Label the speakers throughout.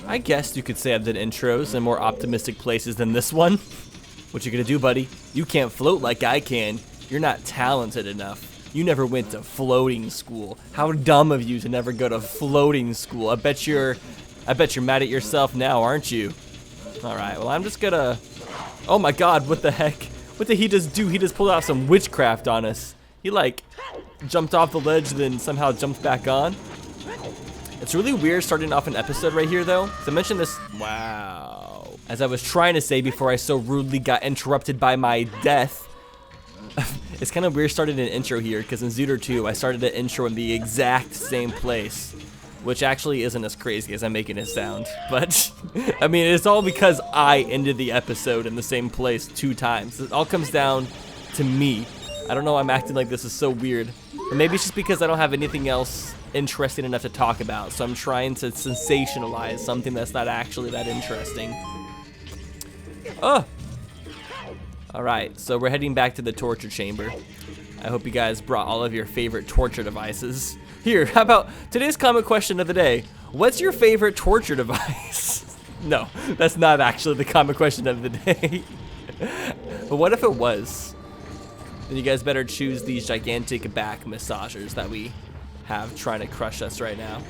Speaker 1: I guess you could say I've done intros in more optimistic places than this one. What you gonna do, buddy? You can't float like I can. You're not talented enough. You never went to floating school. How dumb of you to never go to floating school. I bet you're mad at yourself now, aren't you? All right, well, I'm just gonna... Oh my God, what the heck? What did he just do? He just pulled out some witchcraft on us. He like jumped off the ledge, then somehow jumped back on. It's really weird starting off an episode right here though. So I mentioned this, wow. As I was trying to say before I so rudely got interrupted by my death. It's kind of weird starting an intro here because in Zooter 2 I started an intro in the exact same place, which actually isn't as crazy as I'm making it sound. But I mean, it's all because I ended the episode in the same place 2 times. It all comes down to me. I don't know, I'm acting like this is so weird. Or maybe it's just because I don't have anything else interesting enough to talk about, so I'm trying to sensationalize something that's not actually that interesting. Oh! Alright, so we're heading back to the torture chamber. I hope you guys brought all of your favorite torture devices. Here, how about today's comment question of the day? What's your favorite torture device? No, that's not actually the comment question of the day. But what if it was? Then you guys better choose these gigantic back massagers that we have trying to crush us right now.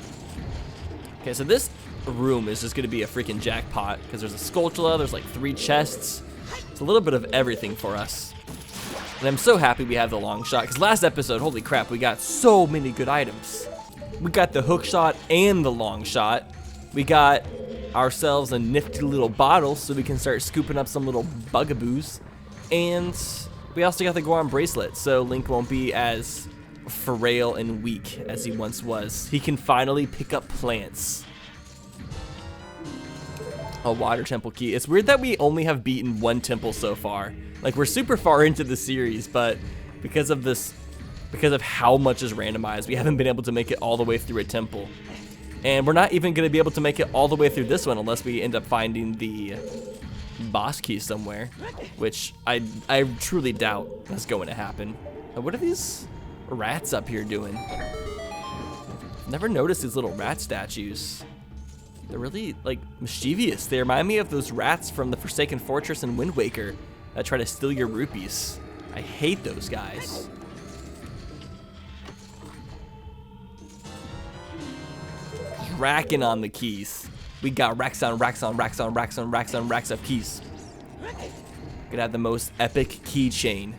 Speaker 1: Okay, so this room is just gonna be a freaking jackpot because there's a Skulltula, there's like 3 chests. It's a little bit of everything for us. And I'm so happy we have the long shot because last episode, holy crap, we got so many good items. We got the hook shot and the long shot. We got ourselves a nifty little bottle so we can start scooping up some little bugaboos. And we also got the Goron bracelet, so Link won't be as frail and weak as he once was. He can finally pick up plants. A water temple key. It's weird that we only have beaten 1 temple so far. Like, we're super far into the series, but because of how much is randomized, we haven't been able to make it all the way through a temple. And we're not even going to be able to make it all the way through this one unless we end up finding the boss key somewhere, which I truly doubt is going to happen. What are these rats up here doing? Never noticed these little rat statues. They're really, like, mischievous. They remind me of those rats from the Forsaken Fortress and Wind Waker that try to steal your rupees. I hate those guys. Racking on the keys. We got racks on racks on racks on racks on racks on racks of keys. Could have the most epic keychain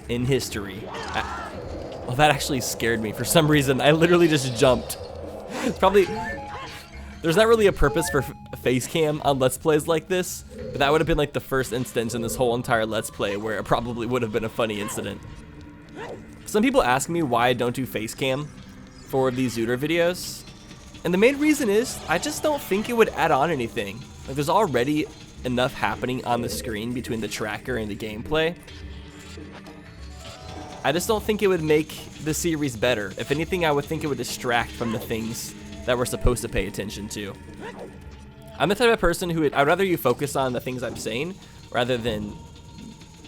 Speaker 1: in history. Well, that actually scared me for some reason. I literally just jumped. It's probably... There's not really a purpose for face cam on Let's Plays like this, but that would have been like the first instance in this whole entire Let's Play where it probably would have been a funny incident. Some people ask me why I don't do face cam for these Zooter videos, and the main reason is I just don't think it would add on anything. Like, there's already enough happening on the screen between the tracker and the gameplay. I just don't think it would make the series better. If anything, I would think it would distract from the things that we're supposed to pay attention to. I'm the type of person who I'd rather you focus on the things I'm saying rather than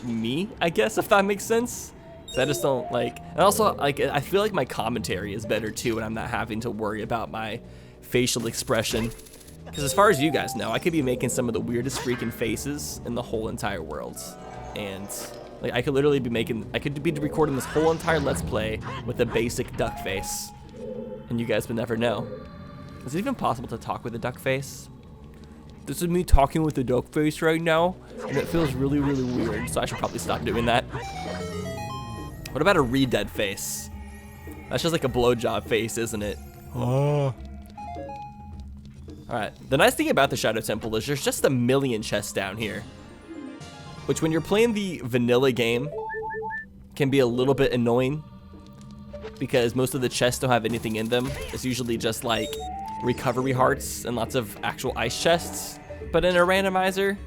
Speaker 1: me, I guess, if that makes sense. So I just don't like, and also like I feel like my commentary is better too when I'm not having to worry about my facial expression. Because as far as you guys know, I could be making some of the weirdest freaking faces in the whole entire world. And like I could literally be recording this whole entire Let's Play with a basic duck face. And you guys would never know. Is it even possible to talk with a duck face? This is me talking with a duck face right now, and it feels really, really weird, so I should probably stop doing that. What about a re-dead face? That's just like a blowjob face, isn't it? Oh. Alright, the nice thing about the Shadow Temple is there's just a million chests down here. Which when you're playing the vanilla game, can be a little bit annoying. Because most of the chests don't have anything in them. It's usually just like recovery hearts and lots of actual ice chests. But in a randomizer,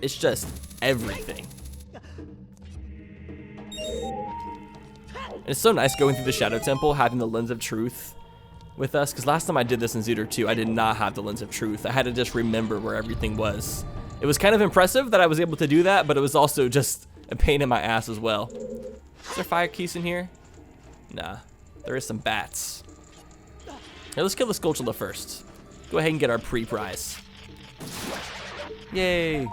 Speaker 1: it's just everything. And it's so nice going through the Shadow Temple, having the Lens of Truth with us. Because last time I did this in Zooter 2, I did not have the Lens of Truth. I had to just remember where everything was. It was kind of impressive that I was able to do that, but it was also just a pain in my ass as well. Is there fire keys in here? Nah, there is some bats. Hey, let's kill the Skulltula first. go ahead and get our pre-prize. Yay.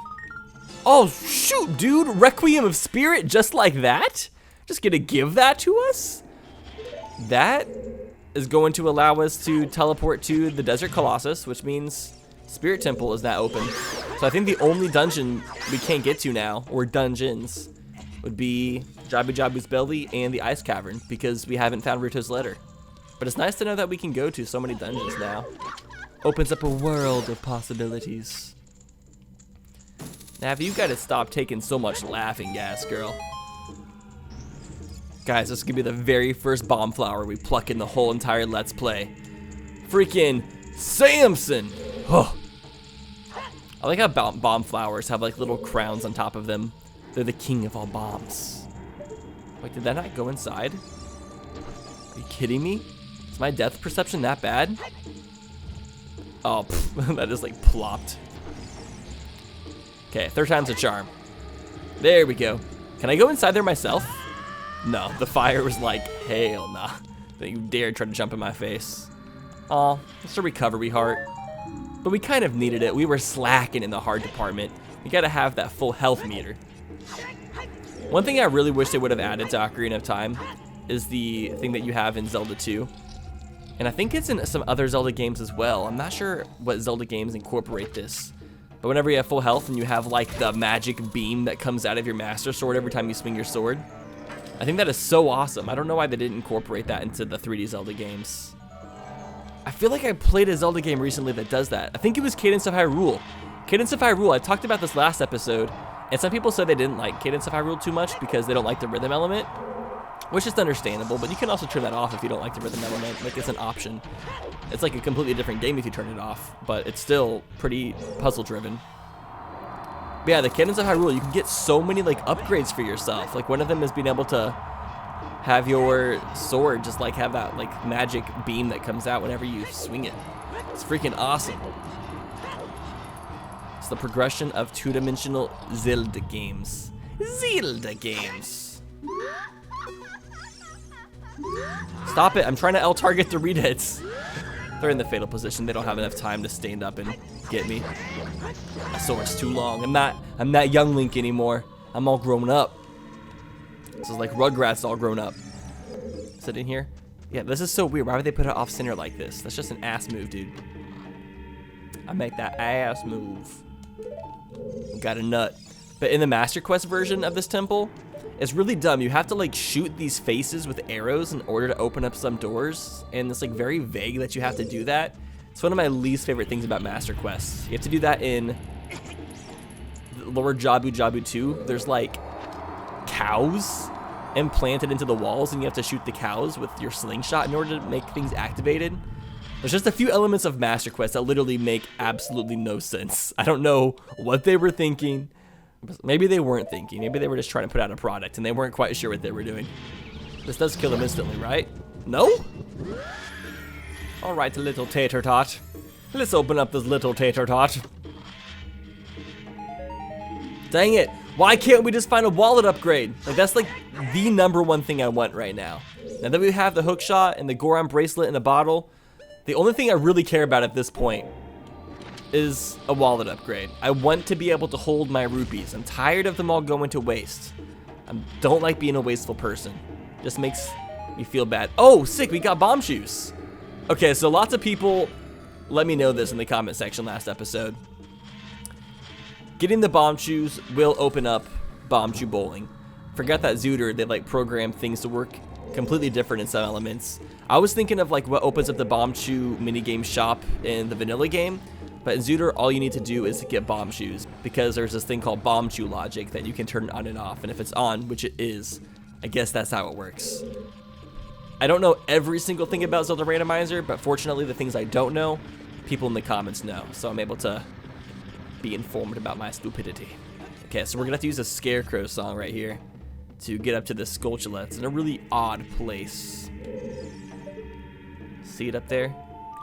Speaker 1: Oh, shoot, dude. Requiem of Spirit just like that? Just gonna give that to us? That is going to allow us to teleport to the Desert Colossus, which means Spirit Temple is now open. So I think the only dungeon we can't get to now, or dungeons, would be Jabu Jabu's Belly and the Ice Cavern, because we haven't found Ruto's Letter. But it's nice to know that we can go to so many dungeons now. Opens up a world of possibilities. Now, you gotta stop taking so much laughing gas, girl. Guys, this is gonna be the very first bomb flower we pluck in the whole entire Let's Play. Freaking Samson! Oh. I like how bomb flowers have like little crowns on top of them. They're the king of all bombs. Wait, did that not go inside? Are you kidding me? Is my depth perception that bad? Oh, that just like plopped. Okay, third time's a charm. There we go. Can I go inside there myself? No, the fire was like, hell nah. Don't you dare try to jump in my face. Aw, it's a recovery heart. But we kind of needed it. We were slacking in the heart department. We gotta have that full health meter. One thing I really wish they would have added to Ocarina of Time is the thing that you have in Zelda 2. And I think it's in some other Zelda games as well. I'm not sure what Zelda games incorporate this. But whenever you have full health and you have like the magic beam that comes out of your Master Sword every time you swing your sword. I think that is so awesome. I don't know why they didn't incorporate that into the 3D Zelda games. I feel like I played a Zelda game recently that does that. I think it was Cadence of Hyrule. Cadence of Hyrule, I talked about this last episode, and some people said they didn't like Cadence of Hyrule too much because they don't like the rhythm element, which is understandable, but you can also turn that off if you don't like the rhythm element. Like, it's an option. It's like a completely different game if you turn it off, but it's still pretty puzzle-driven. But yeah, the Cadence of Hyrule, you can get so many like upgrades for yourself. Like, one of them is being able to have your sword just like have that like magic beam that comes out whenever you swing it. It's freaking awesome. It's the progression of two-dimensional Zelda games. Zelda games. Stop it, I'm trying to L-target the read hits. They're in the fatal position. They don't have enough time to stand up and get me. My sword's too long. I'm not young Link anymore. I'm all grown up. This is like Rugrats all grown up. Is it in here? Yeah, this is so weird. Why would they put it off center like this? That's just an ass move, dude. I make that ass move. Got a nut. But in the Master Quest version of this temple, it's really dumb. You have to like shoot these faces with arrows in order to open up some doors. And it's like very vague that you have to do that. It's one of my least favorite things about Master Quests. You have to do that in Lord Jabu Jabu 2. There's like cows implanted into the walls and you have to shoot the cows with your slingshot in order to make things activated. There's just a few elements of Master Quest that literally make absolutely no sense. I don't know what they were thinking. Maybe they weren't thinking. Maybe they were just trying to put out a product and they weren't quite sure what they were doing. This does kill them instantly, right? No? Alright, little tater tot. Let's open up this little tater tot. Dang it. Why can't we just find a wallet upgrade? Like, that's like the #1 thing I want right now. Now that we have the hook shot and the Goron bracelet in a bottle, the only thing I really care about at this point is a wallet upgrade. I want to be able to hold my rupees. I'm tired of them all going to waste. I don't like being a wasteful person. Just makes me feel bad. Oh, sick, we got bomb shoes. Okay, so lots of people let me know this in the comment section last episode. Getting the bomb shoes will open up bomb shoe bowling. Forgot that Zooter, they like program things to work completely different in some elements. I was thinking of like what opens up the bomb shoe minigame shop in the vanilla game, but in Zooter, all you need to do is get bomb shoes because there's this thing called bomb shoe logic that you can turn on and off, and if it's on, which it is, I guess that's how it works. I don't know every single thing about Zelda Randomizer, but fortunately the things I don't know, people in the comments know, so I'm able to be informed about my stupidity. Okay, so we're gonna have to use a Scarecrow song right here to get up to this Skullsanity. It's in a really odd place. See it up there?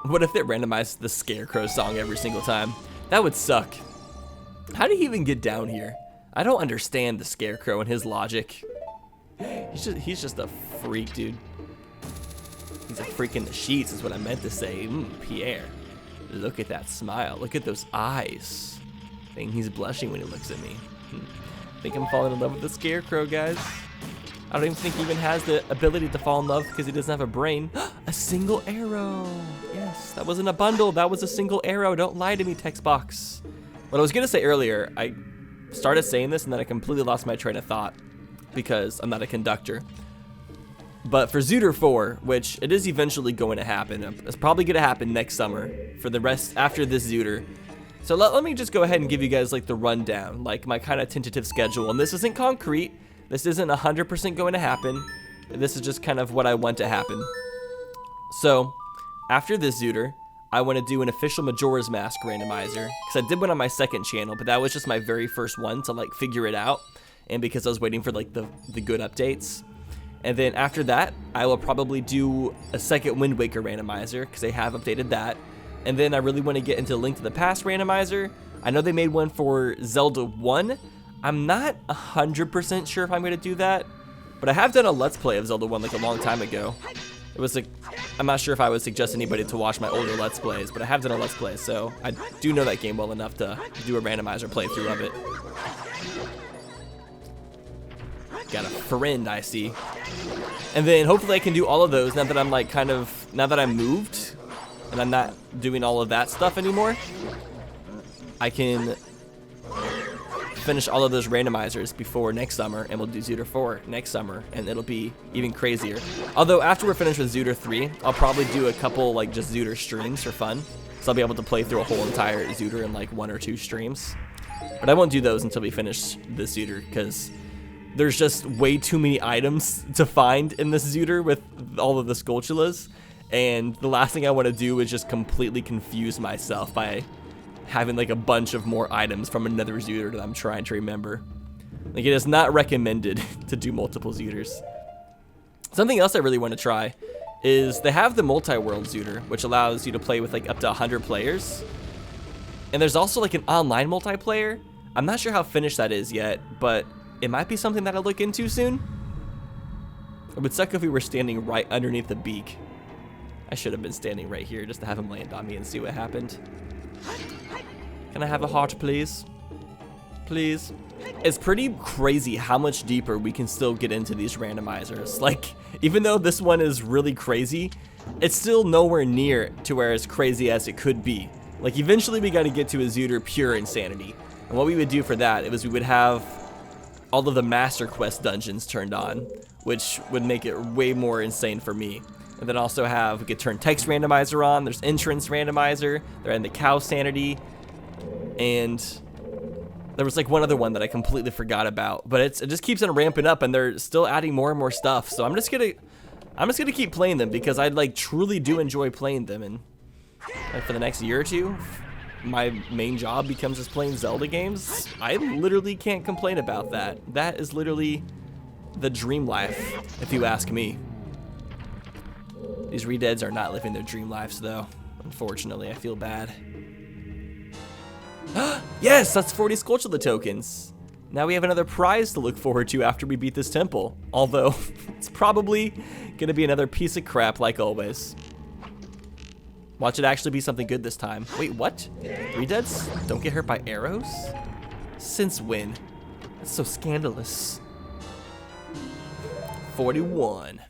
Speaker 1: What if it randomized the Scarecrow song every single time? That would suck. How did he even get down here? I don't understand the Scarecrow and his logic. He's just a freak, dude. He's a freak in the sheets is what I meant to say. Pierre. Look at that smile. Look at those eyes. I think he's blushing when he looks at me. I think I'm falling in love with the Scarecrow, guys. I don't even think he even has the ability to fall in love because he doesn't have a brain. A single arrow. Yes, that wasn't a bundle. That was a single arrow. Don't lie to me, text box. What I was going to say earlier, I started saying this and then I completely lost my train of thought because I'm not a conductor. But for Zooter 4, which it is eventually going to happen, it's probably going to happen next summer for the rest after this Zooter. So let me just go ahead and give you guys like the rundown, like my kind of tentative schedule. And this isn't concrete. This isn't 100% going to happen. This is just kind of what I want to happen. So after this Zooter, I want to do an official Majora's Mask randomizer because I did one on my second channel, but that was just my very first one to like figure it out. And because I was waiting for like the good updates. And then after that, I will probably do a second Wind Waker randomizer because they have updated that. And then I really want to get into Link to the Past randomizer. I know they made one for Zelda 1. I'm not 100% sure if I'm going to do that, but I have done a Let's Play of Zelda 1 like a long time ago. It was like, I'm not sure if I would suggest anybody to watch my older Let's Plays, but I have done a Let's Play, so I do know that game well enough to do a randomizer playthrough of it. Got a friend, I see. And then hopefully I can do all of those now that I'm like now that I'm moved and I'm not doing all of that stuff anymore. I can finish all of those randomizers before next summer, and we'll do Zooter 4 next summer, and it'll be even crazier. Although after we're finished with Zooter 3, I'll probably do a couple like just Zooter streams for fun. So I'll be able to play through a whole entire Zooter in like 1 or 2 streams. But I won't do those until we finish this Zooter because there's just way too many items to find in this Zooter with all of the Skulltulas, and the last thing I want to do is just completely confuse myself by having like a bunch of more items from another Zooter that I'm trying to remember. Like, it is not recommended to do multiple Zooters. Something else I really want to try is they have the multi-world Zooter, which allows you to play with like up to 100 players. And there's also like an online multiplayer. I'm not sure how finished that is yet, but it might be something that I'll look into soon. It would suck if we were standing right underneath the beak. I should have been standing right here just to have him land on me and see what happened. Can I have a heart, please? Please. It's pretty crazy how much deeper we can still get into these randomizers. Like, even though this one is really crazy, it's still nowhere near to where as crazy as it could be. Like, eventually we got to get to a Zooter pure insanity. And what we would do for that was we would have all of the Master Quest dungeons turned on, which would make it way more insane for me. And then also we could turn text randomizer on, there's entrance randomizer, they're in the key-sanity, and there was like one other one that I completely forgot about, but it just keeps on ramping up and they're still adding more and more stuff. So I'm just gonna keep playing them because I like truly do enjoy playing them, and like for the next year or two, my main job becomes just playing Zelda games. I literally can't complain about that. That is literally the dream life, if you ask me. These redeads are not living their dream lives though. Unfortunately, I feel bad. Yes, that's 40 Skulltula tokens. Now we have another prize to look forward to after we beat this temple. Although, it's probably gonna be another piece of crap like always. Watch it actually be something good this time. Wait, what? Redeads don't get hurt by arrows? Since when? That's so scandalous. 41.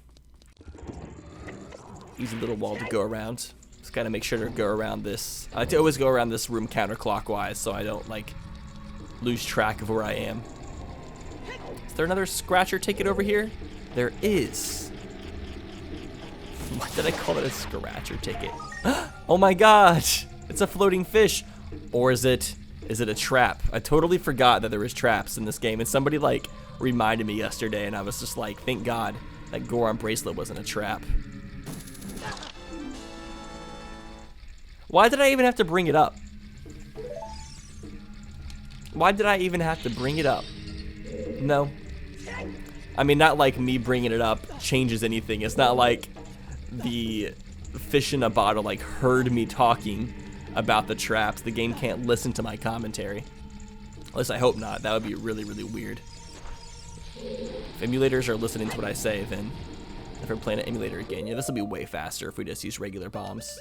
Speaker 1: Use a little wall to go around. Just gotta make sure to go around this. I like to always go around this room counterclockwise so I don't like lose track of where I am. Is there another scratcher ticket over here? There is. Why did I call it a scratcher ticket? Oh my gosh, it's a floating fish. Or is it a trap? I totally forgot that there was traps in this game, and somebody like reminded me yesterday, and I was just like, thank God that Goron bracelet wasn't a trap. Why did I even have to bring it up? Why did I even have to bring it up? No. I mean, not like me bringing it up changes anything. It's not like the fish in a bottle like heard me talking about the traps. The game can't listen to my commentary. At least I hope not. That would be really, really weird. If emulators are listening to what I say, then if we're playing an emulator again, yeah, this will be way faster if we just use regular bombs.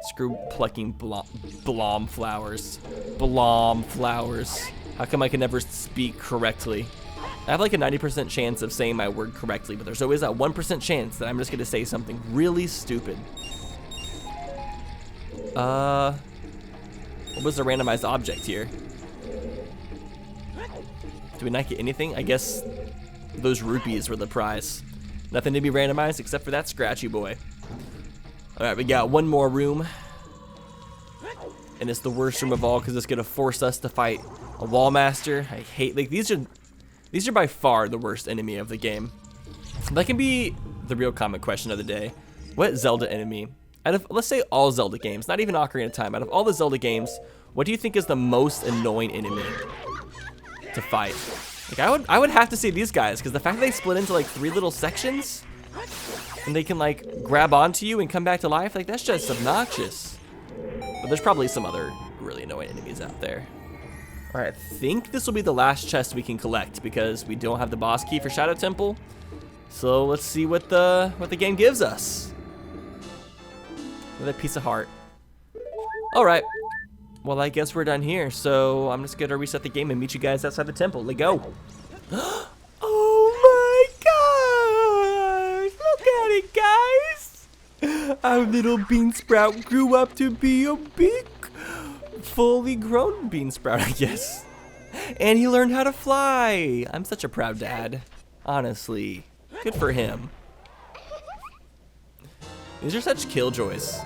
Speaker 1: Screw plucking blom flowers. Blom flowers. How come I can never speak correctly? I have like a 90% chance of saying my word correctly, but there's always that 1% chance that I'm just gonna say something really stupid. What was the randomized object here? Do we not get anything? I guess those rupees were the prize. Nothing to be randomized except for that scratchy boy. Alright, we got one more room. And it's the worst room of all because it's gonna force us to fight a wall master. I hate, like, these are by far the worst enemy of the game. That can be the real common question of the day. What Zelda enemy, out of, let's say all Zelda games, not even Ocarina of Time, out of all the Zelda games, what do you think is the most annoying enemy to fight? Like, I would have to say these guys, because the fact that they split into like 3 little sections and they can like grab onto you and come back to life, like that's just obnoxious. But there's probably some other really annoying enemies out there. All right, I think this will be the last chest we can collect because we don't have the boss key for Shadow Temple. So let's see what the game gives us. With a piece of heart. All right. Well, I guess we're done here. So I'm just gonna reset the game and meet you guys outside the temple. Let's go. Oh my gosh! Look at it, guys. Our little bean sprout grew up to be a big, fully grown bean sprout, I guess. And he learned how to fly. I'm such a proud dad. Honestly, good for him. These are such killjoys.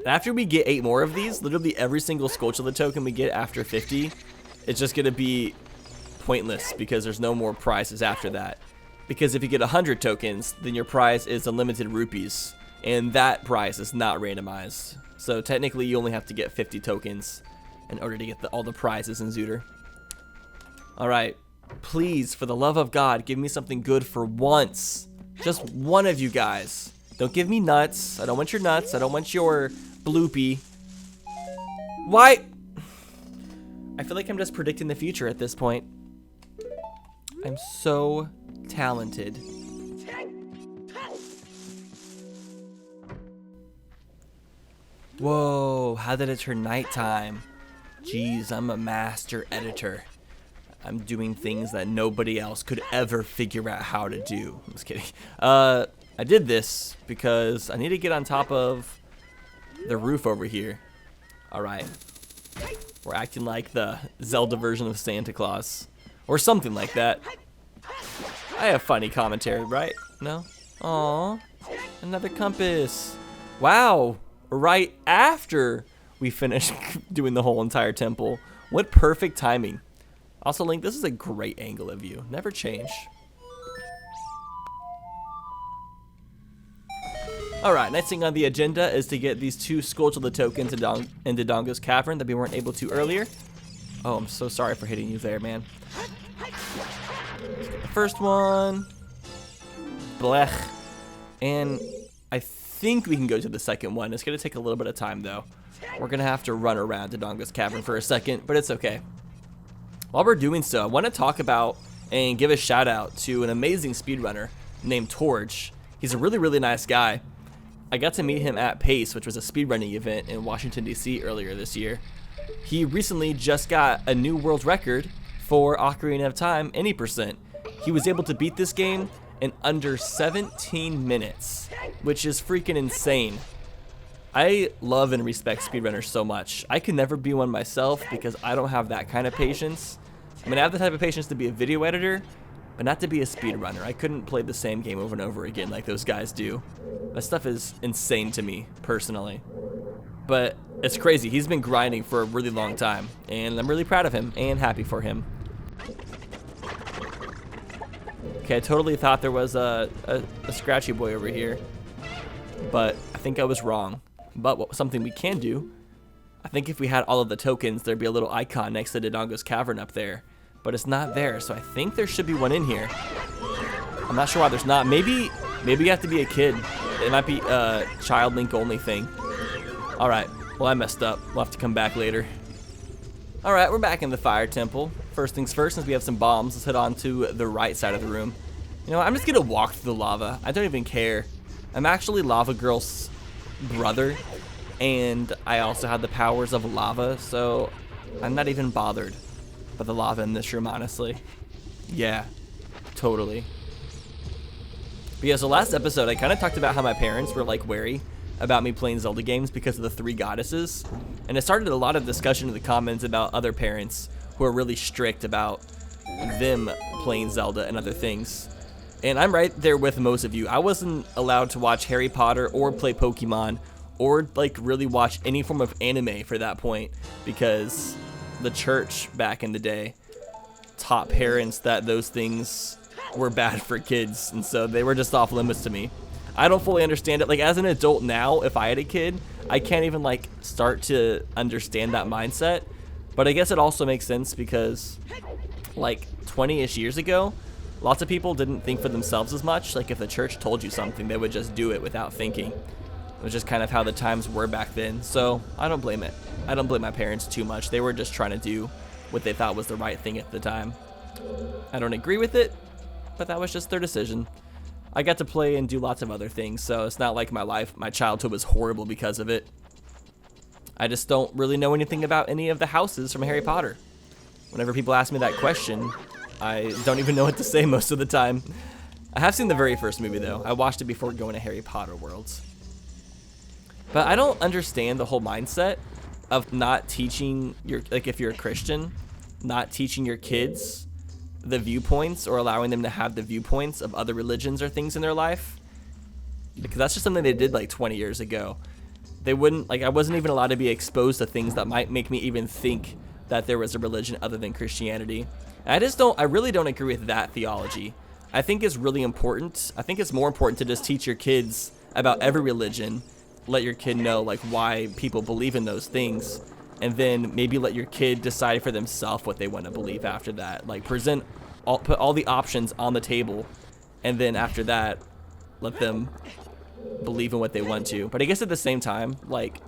Speaker 1: After we get 8 more of these, literally every single Skullsanity token we get after 50, it's just gonna be pointless because there's no more prizes after that. Because if you get 100 tokens, then your prize is unlimited rupees, and that prize is not randomized. So technically, you only have to get 50 tokens in order to get all the prizes in Zooter. All right, please, for the love of God, give me something good for once. Just one of you guys. Don't give me nuts. I don't want your nuts. I don't want your bloopy. Why? I feel like I'm just predicting the future at this point. I'm so talented. Whoa, how did it turn nighttime? Jeez, I'm a master editor. I'm doing things that nobody else could ever figure out how to do. I'm just kidding. I did this because I need to get on top of the roof over here. Alright. We're acting like the Zelda version of Santa Claus. Or something like that. I have funny commentary, right? No? Aww. Another compass. Wow. Right after we finish doing the whole entire temple. What perfect timing. Also, Link, this is a great angle of you. Never change. Alright, next thing on the agenda is to get these 2 Skullsanity tokens into Dongo's Cavern that we weren't able to earlier. Oh, I'm so sorry for hitting you there, man. Let's get the first one. Blech. And I think we can go to the second one. It's going to take a little bit of time, though. We're going to have to run around to Dongo's Cavern for a second, but it's okay. While we're doing so, I want to talk about and give a shout out to an amazing speedrunner named Torch. He's a really, really nice guy. I got to meet him at PACE, which was a speedrunning event in Washington, D.C. earlier this year. He recently just got a new world record for Ocarina of Time, any percent. He was able to beat this game in under 17 minutes, which is freaking insane. I love and respect speedrunners so much. I could never be one myself because I don't have that kind of patience. I mean, I have the type of patience to be a video editor, but not to be a speedrunner. I couldn't play the same game over and over again like those guys do. That stuff is insane to me, personally. But it's crazy. He's been grinding for a really long time, and I'm really proud of him and happy for him. Okay, I totally thought there was a scratchy boy over here, but I think I was wrong. But something we can do, I think if we had all of the tokens, there'd be a little icon next to Dodongo's Cavern up there. But it's not there, so I think there should be one in here. I'm not sure why there's not. Maybe you have to be a kid. It might be a child link only thing. Alright, well I messed up. We'll have to come back later. Alright, we're back in the fire temple. First things first, since we have some bombs, let's head on to the right side of the room. You know, I'm just gonna walk through the lava. I don't even care. I'm actually Lava Girl's brother, and I also had the powers of lava, so I'm not even bothered by the lava in this room, honestly. Yeah, totally. But yeah, so last episode, I kind of talked about how my parents were like wary about me playing Zelda games because of the 3 goddesses, and it started a lot of discussion in the comments about other parents who are really strict about them playing Zelda and other things. And I'm right there with most of you. I wasn't allowed to watch Harry Potter or play Pokemon or like really watch any form of anime for that point, because the church back in the day taught parents that those things were bad for kids, and so they were just off limits to me. I don't fully understand it. Like, as an adult now, if I had a kid, I can't even like start to understand that mindset. But I guess it also makes sense because like 20-ish years ago, lots of people didn't think for themselves as much. Like, if the church told you something, they would just do it without thinking. It was just kind of how the times were back then. So I don't blame it. I don't blame my parents too much. They were just trying to do what they thought was the right thing at the time. I don't agree with it, but that was just their decision. I got to play and do lots of other things, so it's not like my childhood was horrible because of it. I just don't really know anything about any of the houses from Harry Potter. Whenever people ask me that question, I don't even know what to say most of the time. I have seen the very first movie though. I watched it before going to Harry Potter Worlds. But I don't understand the whole mindset of not teaching like if you're a Christian, not teaching your kids the viewpoints or allowing them to have the viewpoints of other religions or things in their life, because that's just something they did like 20 years ago. They wouldn't, like, I wasn't even allowed to be exposed to things that might make me even think that there was a religion other than Christianity. And I really don't agree with that theology. I think it's really important. I think it's more important to just teach your kids about every religion, let your kid know like why people believe in those things, and then maybe let your kid decide for themselves what they want to believe after that. Like, put all the options on the table, and then after that, let them believe in what they want to. But I guess at the same time, like,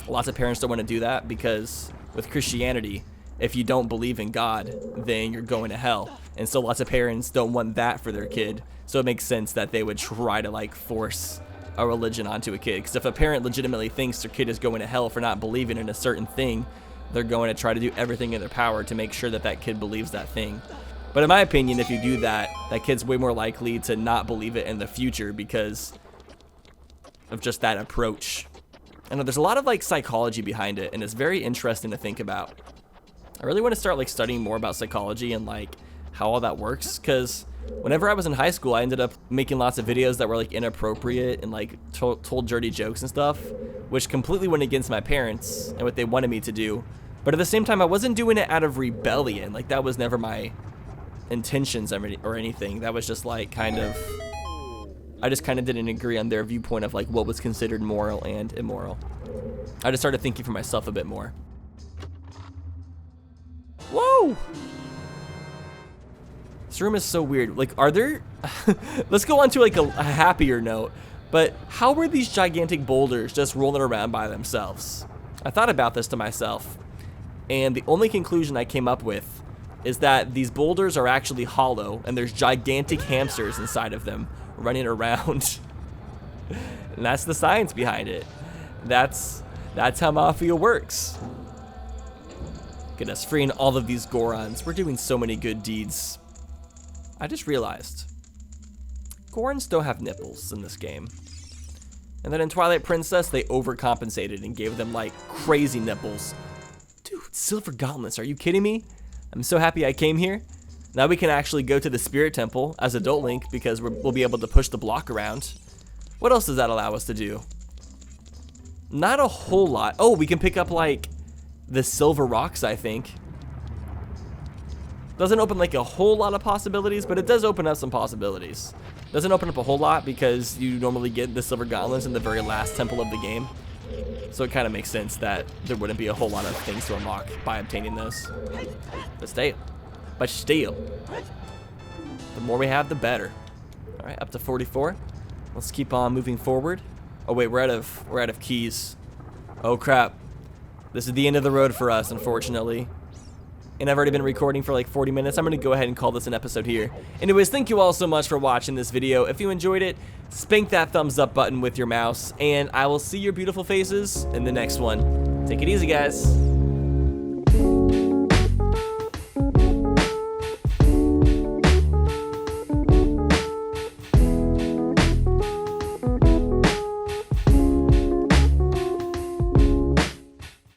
Speaker 1: lots of parents don't want to do that because with Christianity, if you don't believe in God, then you're going to hell. And so lots of parents don't want that for their kid. So it makes sense that they would try to like force a religion onto a kid, because if a parent legitimately thinks their kid is going to hell for not believing in a certain thing, they're going to try to do everything in their power to make sure that that kid believes that thing. But in my opinion, if you do that, that kid's way more likely to not believe it in the future because of just that approach. I know there's a lot of like psychology behind it, and it's very interesting to think about. I really want to start like studying more about psychology and like how all that works, because whenever I was in high school, I ended up making lots of videos that were like inappropriate and like told dirty jokes and stuff, which completely went against my parents and what they wanted me to do. But at the same time, I wasn't doing it out of rebellion. Like, that was never my intentions or anything. That was just like kind of, I just kind of didn't agree on their viewpoint of like what was considered moral and immoral. I just started thinking for myself a bit more. Whoa! This room is so weird. Like, are there... Let's go on to like a happier note. But how were these gigantic boulders just rolling around by themselves? I thought about this to myself, and the only conclusion I came up with is that these boulders are actually hollow, and there's gigantic hamsters inside of them running around. And that's the science behind it. That's how Mafia works. Get us freeing all of these Gorons. We're doing so many good deeds. I just realized Gorons don't have nipples in this game. And then in Twilight Princess, they overcompensated and gave them like crazy nipples. Dude, silver gauntlets, are you kidding me? I'm so happy I came here. Now we can actually go to the Spirit Temple as Adult Link because we'll be able to push the block around. What else does that allow us to do? Not a whole lot. Oh, we can pick up like the silver rocks, I think. Doesn't open like a whole lot of possibilities, but it does open up some possibilities. Doesn't open up a whole lot because you normally get the silver gauntlets in the very last temple of the game. So it kind of makes sense that there wouldn't be a whole lot of things to unlock by obtaining those. But still, the more we have, the better. All right, up to 44. Let's keep on moving forward. Oh wait, we're out of keys. Oh crap. This is the end of the road for us, unfortunately. and I've already been recording for like 40 minutes. I'm gonna go ahead and call this an episode here. Anyways, thank you all so much for watching this video. If you enjoyed it, spank that thumbs up button with your mouse, and I will see your beautiful faces in the next one. Take it easy, guys.